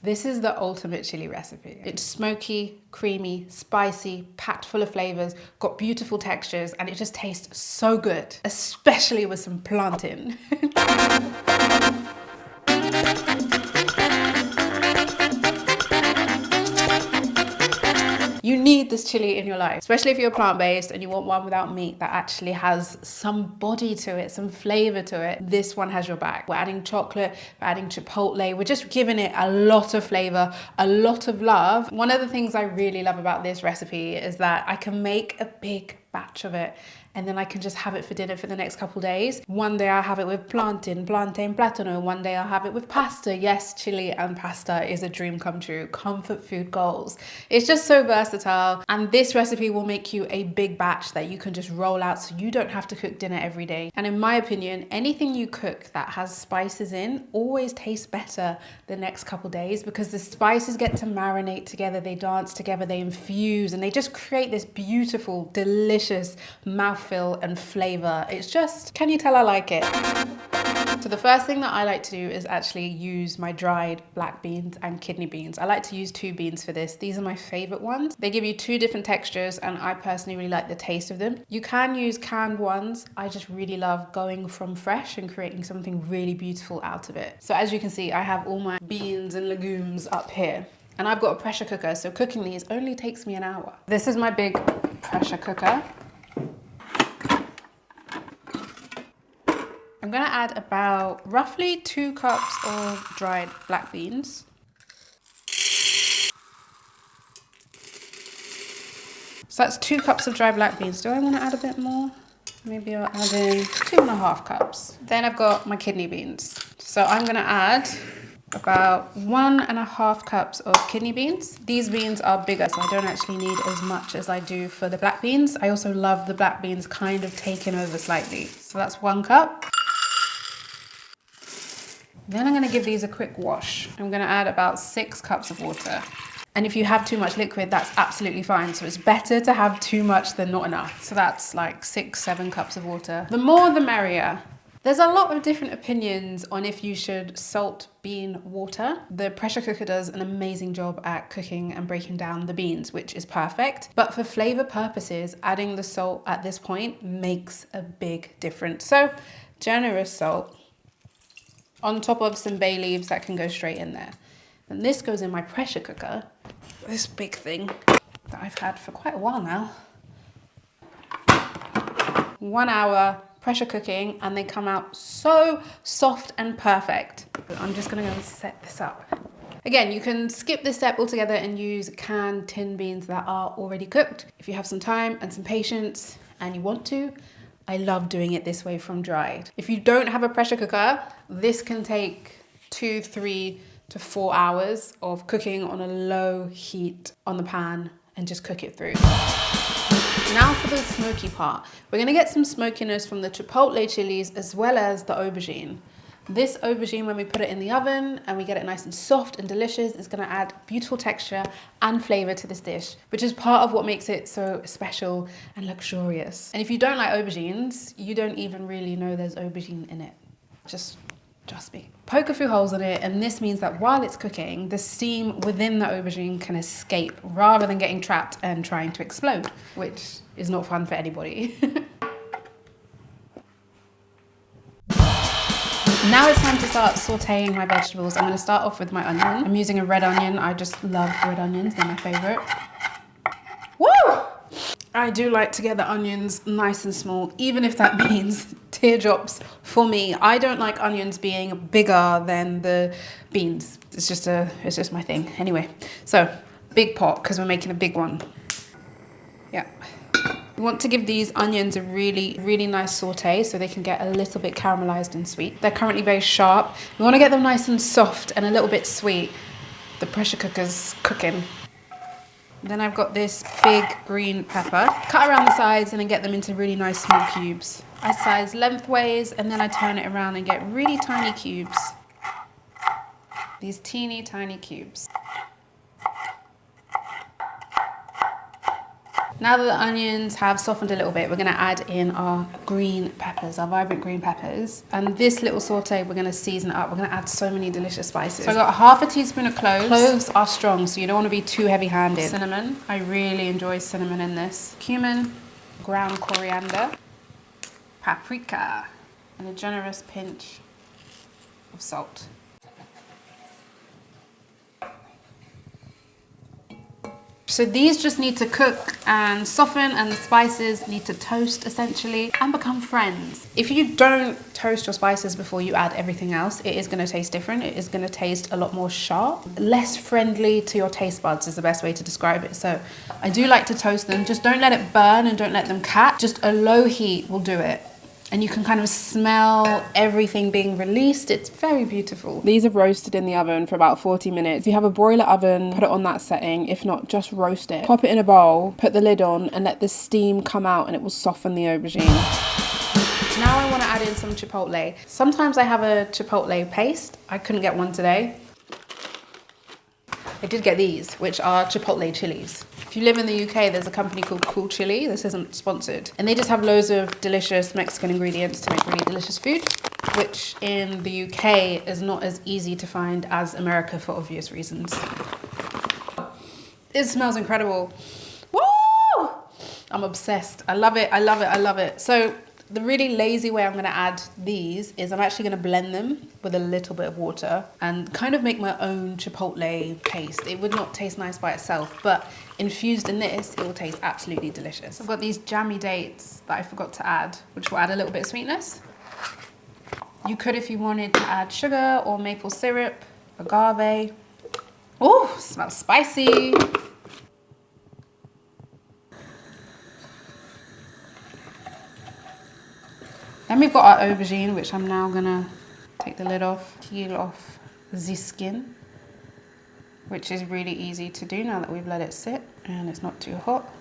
This is the ultimate chili recipe. It's smoky, creamy, spicy, packed full of flavors, got beautiful textures, and it just tastes so good, especially with some plantain. You need this chili in your life, especially if you're plant-based and you want one without meat that actually has some body to it, some flavor to it. This one has your back. We're adding chocolate, we're adding chipotle. We're just giving it a lot of flavor, a lot of love. One of the things I really love about this recipe is that I can make a big batch of it and then I can just have it for dinner for the next couple days. One day I'll have it with plantain, platano. One day I'll have it with pasta. Yes, chili and pasta is a dream come true. Comfort food goals. It's just so versatile. And this recipe will make you a big batch that you can just roll out so you don't have to cook dinner every day. And in my opinion, anything you cook that has spices in always tastes better the next couple days because the spices get to marinate together, they dance together, they infuse, and they just create this beautiful, delicious mouthfeel and flavor. It's just, can you tell I like it? So the first thing that I like to do is actually use my dried black beans and kidney beans. I like to use 2 beans for this. These are my favorite ones. They give you 2 different textures and I personally really like the taste of them. You can use canned ones. I just really love going from fresh and creating something really beautiful out of it. So as you can see, I have all my beans and legumes up here. And I've got a pressure cooker, so cooking these only takes me an hour. This is my big pressure cooker. I'm gonna add about roughly 2 cups of dried black beans. So that's 2 cups of dried black beans. Do I wanna add a bit more? Maybe I'll add in 2.5 cups. Then I've got my kidney beans. So I'm gonna add about 1.5 cups of kidney beans. These beans are bigger, so I don't actually need as much as I do for the black beans. I also love the black beans kind of taken over slightly. So that's 1 cup. Then I'm gonna give these a quick wash. I'm gonna add about 6 cups of water. And if you have too much liquid, that's absolutely fine. So it's better to have too much than not enough. So that's like 6-7 cups of water. The more the merrier. There's a lot of different opinions on if you should salt bean water. The pressure cooker does an amazing job at cooking and breaking down the beans, which is perfect. But for flavor purposes, adding the salt at this point makes a big difference. So generous salt on top of some bay leaves that can go straight in there. And this goes in my pressure cooker, this big thing that I've had for quite a while now. 1 hour pressure cooking and they come out so soft and perfect. I'm just gonna go and set this up. Again, you can skip this step altogether and use canned tin beans that are already cooked. If you have some time and some patience and you want to, I love doing it this way from dried. If you don't have a pressure cooker, this can take 2, 3 to 4 hours of cooking on a low heat on the pan and just cook it through. Now for the smoky part. We're gonna get some smokiness from the chipotle chilies as well as the aubergine. This aubergine, when we put it in the oven and we get it nice and soft and delicious, is gonna add beautiful texture and flavor to this dish, which is part of what makes it so special and luxurious. And if you don't like aubergines, you don't even really know there's aubergine in it. Just trust me. Poke a few holes in it, and this means that while it's cooking, the steam within the aubergine can escape rather than getting trapped and trying to explode, which is not fun for anybody. Now it's time to start sauteing my vegetables. I'm gonna start off with my onion. I'm using a red onion. I just love red onions, they're my favorite. Woo! I do like to get the onions nice and small, even if that means teardrops for me. I don't like onions being bigger than the beans. It's just my thing. Anyway, so big pot, because we're making a big one. Yeah. We want to give these onions a really, really nice saute so they can get a little bit caramelized and sweet. They're currently very sharp. We want to get them nice and soft and a little bit sweet. The pressure cooker's cooking. Then I've got this big green pepper. Cut around the sides and then get them into really nice small cubes. I size lengthways and then I turn it around and get really tiny cubes. These teeny tiny cubes. Now that the onions have softened a little bit, we're gonna add in our green peppers, our vibrant green peppers. And this little saute, we're gonna season it up. We're gonna add so many delicious spices. So I got half a teaspoon of cloves. Cloves are strong, so you don't wanna be too heavy-handed. Cinnamon, I really enjoy cinnamon in this. Cumin, ground coriander, paprika, and a generous pinch of salt. So these just need to cook and soften, and the spices need to toast essentially and become friends. If you don't toast your spices before you add everything else, it is gonna taste different. It is gonna taste a lot more sharp. Less friendly to your taste buds is the best way to describe it. So I do like to toast them. Just don't let it burn and don't let them catch. Just a low heat will do it. And you can kind of smell everything being released. It's very beautiful. These have roasted in the oven for about 40 minutes. If you have a broiler oven, put it on that setting. If not, just roast it. Pop it in a bowl, put the lid on, and let the steam come out, and it will soften the aubergine. Now I want to add in some chipotle. Sometimes I have a chipotle paste. I couldn't get one today. I did get these, which are Chipotle chilies. If you live in the UK, there's a company called Chocolate Chilli. This isn't sponsored. And they just have loads of delicious Mexican ingredients to make really delicious food, which in the UK is not as easy to find as America for obvious reasons. It smells incredible. Woo! I'm obsessed. I love it, I love it, I love it. So the really lazy way I'm gonna add these is I'm actually gonna blend them with a little bit of water and kind of make my own chipotle paste. It would not taste nice by itself, but infused in this, it will taste absolutely delicious. I've got these jammy dates that I forgot to add, which will add a little bit of sweetness. You could, if you wanted, to add sugar or maple syrup, agave. Oh, smells spicy. Then we've got our aubergine, which I'm now gonna take the lid off, peel off the skin, which is really easy to do now that we've let it sit and it's not too hot.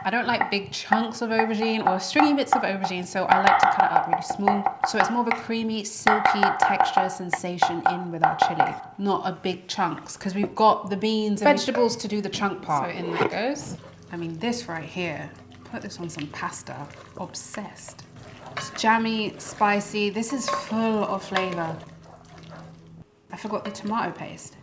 I don't like big chunks of aubergine or stringy bits of aubergine, so I like to cut it up really small. So it's more of a creamy, silky texture sensation in with our chili, not a big chunks, because we've got the beans and vegetables to do the chunk part. So in there goes. I mean, this right here, put this on some pasta, obsessed. It's jammy, spicy, this is full of flavor. I forgot the tomato paste.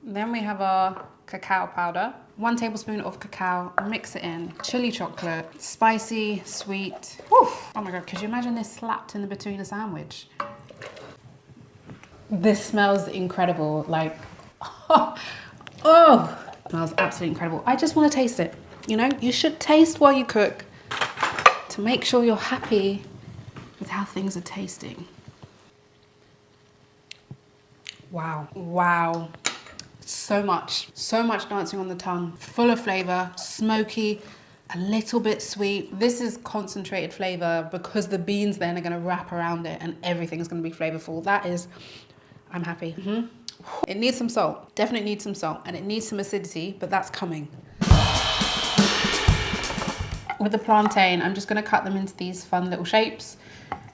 Then we have our cacao powder. 1 tablespoon of cacao, mix it in. Chili chocolate, spicy, sweet. Woo! Oh my God, could you imagine this slapped in between a sandwich? This smells incredible, like, oh. Smells absolutely incredible. I just want to taste it. You know, you should taste while you cook to make sure you're happy with how things are tasting. Wow, wow. So much dancing on the tongue, full of flavor, smoky, a little bit sweet. This is concentrated flavor because the beans then are gonna wrap around it and everything's gonna be flavorful. That is, I'm happy. It needs some salt, definitely needs some salt, and it needs some acidity, but that's coming. With the plantain, I'm just gonna cut them into these fun little shapes.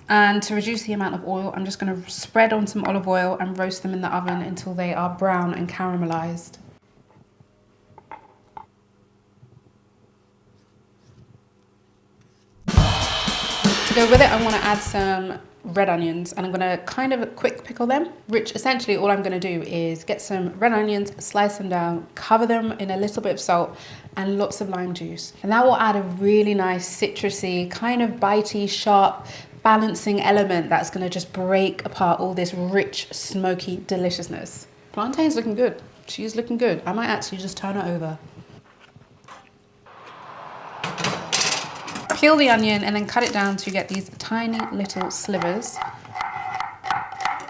And to reduce the amount of oil, I'm just gonna spread on some olive oil and roast them in the oven until they are brown and caramelized. To go with it, I wanna add some red onions, and I'm gonna kind of quick pickle them, which essentially all I'm gonna do is get some red onions, slice them down, cover them in a little bit of salt and lots of lime juice. And that will add a really nice citrusy, kind of bitey, sharp, balancing element that's gonna just break apart all this rich, smoky deliciousness. Plantain's looking good. She's looking good. I might actually just turn her over. Peel the onion and then cut it down to get these tiny little slivers.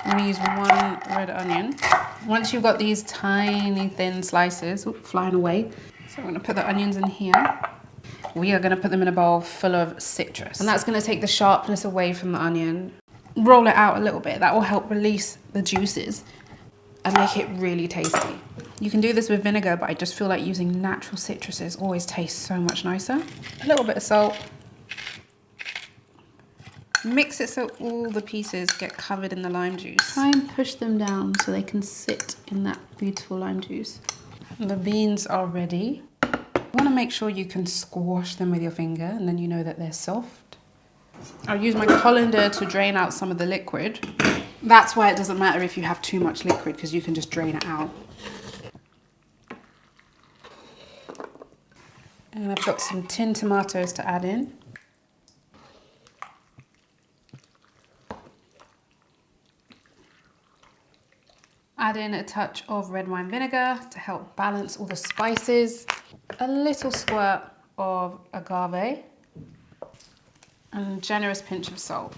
I'm gonna use 1 red onion. Once you've got these tiny thin slices, flying away. So I'm gonna put the onions in here. We are gonna put them in a bowl full of citrus. And that's gonna take the sharpness away from the onion. Roll it out a little bit. That will help release the juices and make it really tasty. You can do this with vinegar, but I just feel like using natural citruses always tastes so much nicer. A little bit of salt. Mix it so all the pieces get covered in the lime juice. Try and push them down so they can sit in that beautiful lime juice. The beans are ready. You want to make sure you can squash them with your finger, and then you know that they're soft. I'll use my colander to drain out some of the liquid. That's why it doesn't matter if you have too much liquid, because you can just drain it out. And I've got some tinned tomatoes to add in. Add in a touch of red wine vinegar to help balance all the spices. A little squirt of agave. And a generous pinch of salt.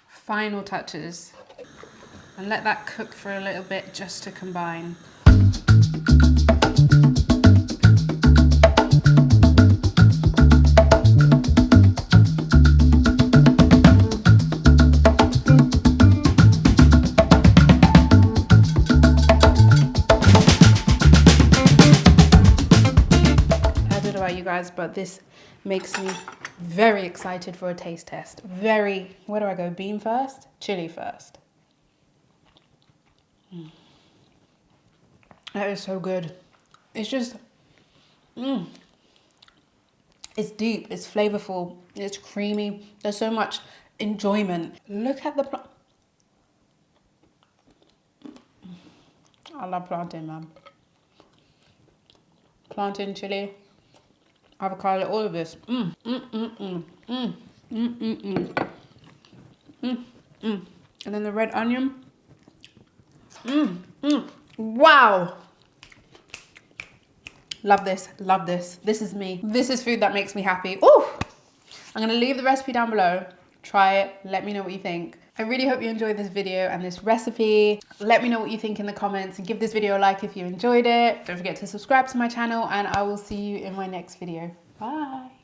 Final touches. And let that cook for a little bit just to combine. You guys, but this makes me very excited for a taste test. Where do I go? Bean first? Chili first. That is so good. It's just, it's deep, it's flavorful, it's creamy. There's so much enjoyment. Look at the I love plantain, man. Plantain, chili, avocado, all of this. And then the red onion. Wow. Love this, love this. This is me. This is food that makes me happy. Ooh. I'm gonna leave the recipe down below. Try it, let me know what you think. I really hope you enjoyed this video and this recipe. Let me know what you think in the comments and give this video a like if you enjoyed it. Don't forget to subscribe to my channel and I will see you in my next video. Bye.